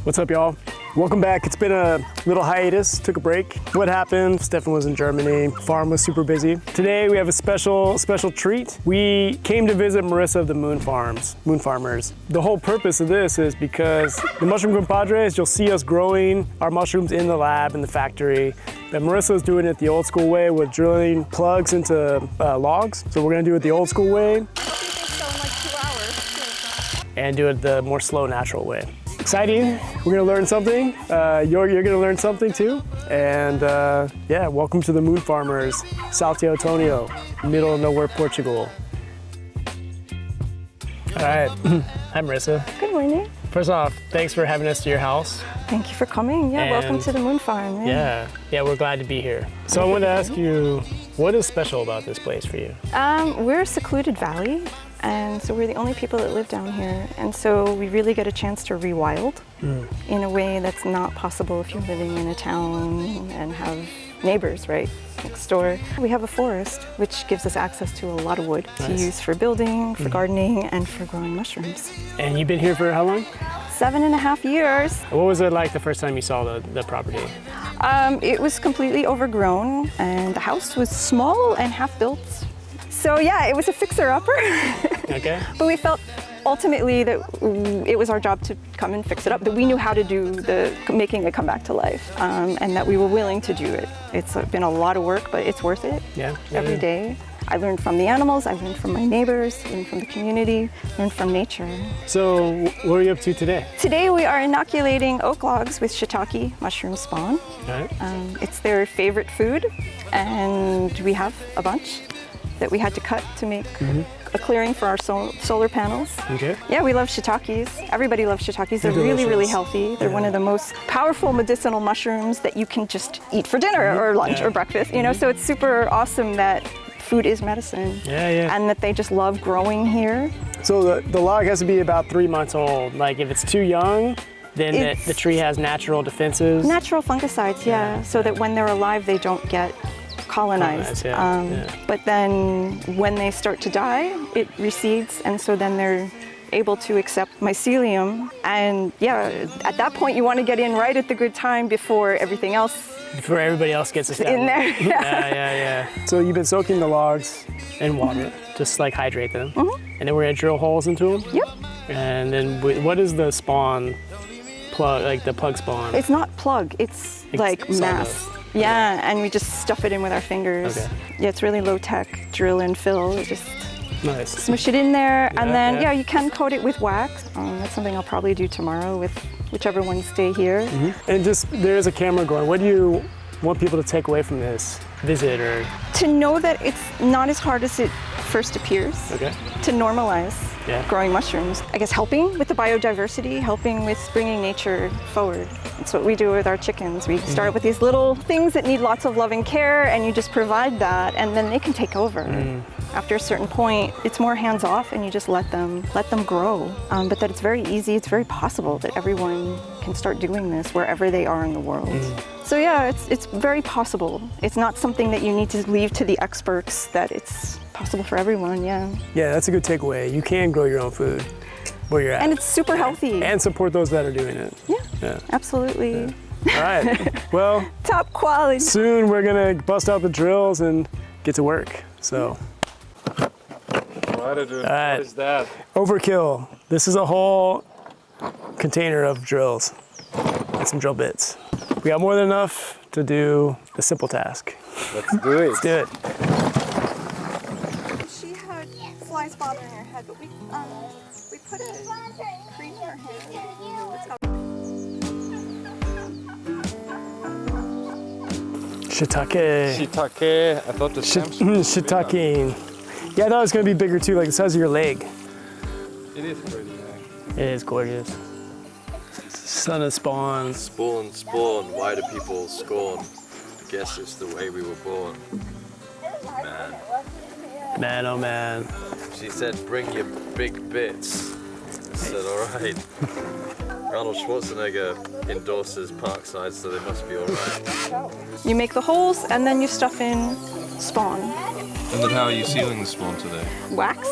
What's up, y'all? Welcome back. It's been a little hiatus, took a break. What happened? Stefan was in Germany, farm was super busy. Today we have a special treat. We came to visit Marisa of the Moon Farmers. The whole purpose of this is because the Mushroom Compadres, you'll see us growing our mushrooms in the lab, in the factory. But Marisa is doing it the old school way with drilling plugs into logs. So we're gonna do it the old school way. And do it the more slow, natural way. Exciting, we're gonna learn something. You're gonna learn something too. And yeah, welcome to the Moon Farmers, São Teotonio, middle of nowhere, Portugal. All right, hi Marisa. Good morning. First off, thanks for having us to your house. Thank you for coming. Yeah, welcome to the Moon Farm. Yeah, we're glad to be here. So I wanted to ask you, what is special about this place for you? We're a secluded valley. And so we're the only people that live down here. And so we really get a chance to rewild in a way that's not possible if you're living in a town and have neighbors, right, next door. We have a forest, which gives us access to a lot of wood to use for building, for gardening, and for growing mushrooms. And you've been here for how long? 7.5 years. What was it like the first time you saw the property? It was completely overgrown, and the house was small and half-built. So yeah, it was a fixer-upper. Okay. But we felt ultimately that it was our job to come and fix it up, that we knew how to do making it come back to life, and that we were willing to do it. It's been a lot of work, but it's worth it. Every day. I learned from the animals, I learned from my neighbors, learned from the community, learned from nature. So what are you up to today? Today we are inoculating oak logs with shiitake mushroom spawn. Right. It's their favorite food, and we have a bunch that we had to cut to make a clearing for our solar panels. Okay. Yeah, we love shiitakes. Everybody loves shiitakes. They're really, really healthy. They're one of the most powerful medicinal mushrooms that you can just eat for dinner or lunch or breakfast, you know, so it's super awesome that food is medicine. And that they just love growing here. So the log has to be about 3 months old. Like if it's too young, then the tree has natural defenses. Natural fungicides, so that when they're alive, they don't get colonized. But then when they start to die, it recedes, and so then they're able to accept mycelium. And at that point you want to get in right at the good time before everything else. Before everybody else gets established. In there. So you've been soaking the logs in water, just like hydrate them. And then we're gonna drill holes into them? Yep. And then what is the spawn plug, like the plug spawn? It's not plug, it's like mass. And we just stuff it in with our fingers. Yeah, it's really low tech, drill and fill, just smush it in there. And then, you can coat it with wax. That's something I'll probably do tomorrow with whichever ones stay here. And just, there's a camera going. What do you want people to take away from this visit? Or to know that it's not as hard as it first appears. To normalize growing mushrooms. I guess helping with the biodiversity, helping with bringing nature forward. That's what we do with our chickens. We start with these little things that need lots of love and care, and you just provide that, and then they can take over. After a certain point, it's more hands-off, and you just let them grow. But that it's very easy, it's very possible that everyone can start doing this wherever they are in the world. So yeah, it's very possible. It's not something that you need to leave to the experts, that it's possible for everyone, Yeah, that's a good takeaway. You can grow your own food where you're at. And it's super healthy. And support those that are doing it. Yeah. Absolutely. All right, well. Top quality. Soon we're gonna bust out the drills and get to work, so. What is that? Overkill. This is a whole container of drills and some drill bits. We got more than enough to do a simple task. Let's do it. Let's do it. She had flies bothering her head, but we put a cream in her hair. Shiitake. Shitake. I thought the shiitake. Yeah, I thought it was gonna be bigger too, like the size of your leg. It is pretty big. It is gorgeous. Son of spawn. Spawn, why do people scorn? I guess it's the way we were born. Man. Man, oh man. She said, bring your big bits. I said, all right. Arnold Schwarzenegger endorses Parkside, so they must be all right. You make the holes, and then you stuff in spawn. And then how are you sealing the spawn today? Wax.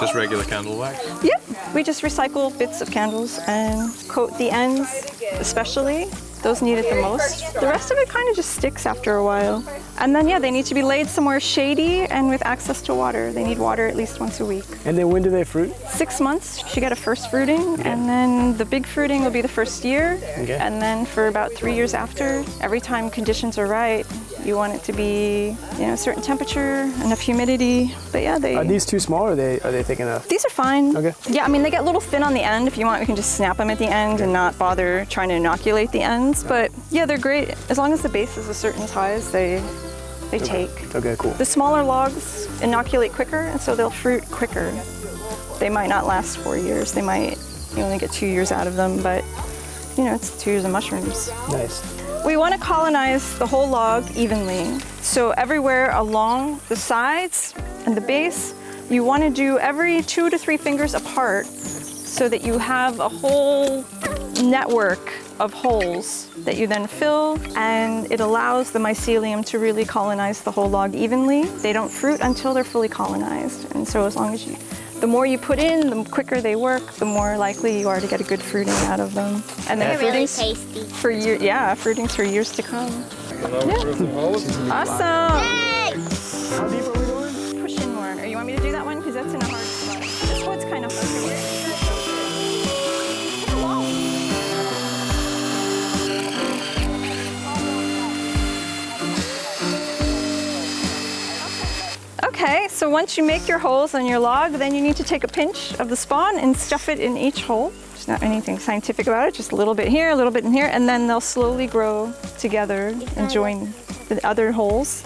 Just regular candle wax? Yep. We just recycle bits of candles and coat the ends, especially. Those need it the most. The rest of it kind of just sticks after a while. And then, yeah, they need to be laid somewhere shady and with access to water. They need water at least once a week. And then when do they fruit? 6 months, you get a first fruiting, and then the big fruiting will be the first year. Okay. And then for about 3 years after, every time conditions are right, you want it to be, a certain temperature, enough humidity. But yeah, Are these too small, or are they thick enough? these are fine. Okay. Yeah, I mean, they get a little thin on the end. If you want, we can just snap them at the end and not bother trying to inoculate the ends. But yeah, they're great. As long as the base is a certain size, they take. Okay, cool. The smaller logs inoculate quicker, and so they'll fruit quicker. They might not last 4 years. They might, you only get 2 years out of them, but it's 2 years of mushrooms. Nice. We want to colonize the whole log evenly. So everywhere along the sides and the base, you want to do every 2 to 3 fingers apart so that you have a whole network of holes that you then fill, and it allows the mycelium to really colonize the whole log evenly. They don't fruit until they're fully colonized. And so as long as the more you put in, the quicker they work, the more likely you are to get a good fruiting out of them. And then They're really fruitings tasty. for fruitings for years to come. Awesome. How deep are we going? Push in more. Or you want me to do that one? Because that's in a hard spot. This one's kind of hard. Okay, so once you make your holes on your log, then you need to take a pinch of the spawn and stuff it in each hole. There's not anything scientific about it, just a little bit here, a little bit in here, and then they'll slowly grow together and join the other holes.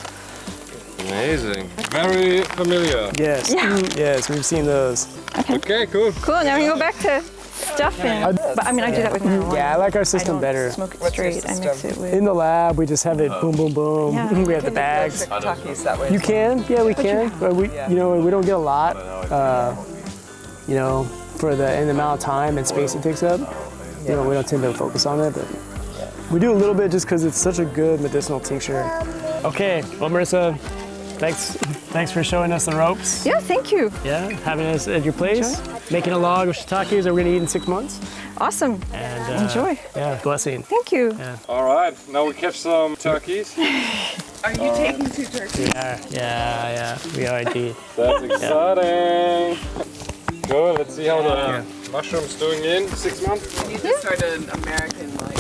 Amazing. Very familiar. Yes. Yeah. Yes, we've seen those. Okay, cool. Cool, now we go back to stuffing. But I mean, I do that with marijuana. Yeah, I like our system I don't better. smoke it straight, I mix it with... In the lab, we just have it boom, boom, boom. Yeah. We have the bags. That way. You can, yeah, we can, but we, we don't get a lot, for the amount of time and space it takes up. We don't tend to focus on it, but we do a little bit just because it's such a good medicinal tincture. Okay, well, Marisa, thanks for showing us the ropes. Yeah, thank you. Yeah, having us at your place, making a log of shiitakes that we're gonna eat in 6 months. Awesome. And enjoy. Yeah, blessing. Thank you. Yeah. All right, now we catch some turkeys. Are you taking 2 turkeys? Yeah, we are indeed. That's exciting. Good, let's see how the mushroom's doing in 6 months. You need to start an American line.